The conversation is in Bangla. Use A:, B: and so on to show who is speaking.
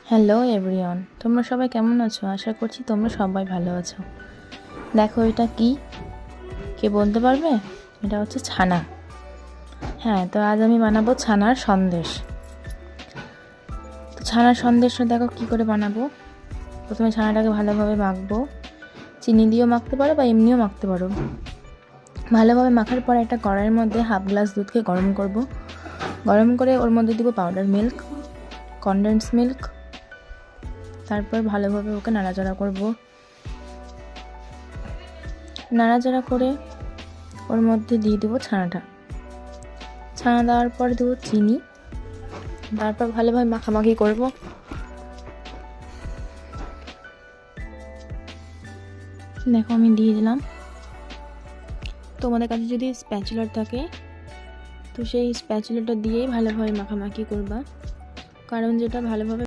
A: হ্যালো এভরিওয়ান, তোমরা সবাই কেমন আছো? আশা করছি তোমরা সবাই ভালো আছো। দেখো এটা কি, কে বলতে পারবে? এটা হচ্ছে ছানা। হ্যাঁ, তো আজ আমি বানাবো ছানার সন্দেশ। তো ছানার সন্দেশটা দেখো কি করে বানাবো। প্রথমে ছানাটাকে ভালোভাবে মাখবো, চিনি দিয়েও মাখতে পারো বা এমনিও মাখতে পারো। ভালোভাবে মাখার পর একটা কড়াইয়ের মধ্যে হাফ গ্লাস দুধকে গরম করব। গরম করে ওর মধ্যে দিব পাউডার মিল্ক, কনডেন্স মিল্ক। তারপর ভালোভাবে ওকে নাড়াচাড়া করব। নাড়াচাড়া করে ওর মধ্যে দিয়ে দেবো ছানা দেওয়ার পর দেবো চিনি। তারপর ভালোভাবে মাখামাখি করব। দেখো আমি দিয়ে দিলাম। তোমাদের কাছে যদি স্প্যাচুলার থাকে তো সেই স্প্যাচুলাটা দিয়েই ভালোভাবে মাখামাখি করবা, কারণ যেটা ভালোভাবে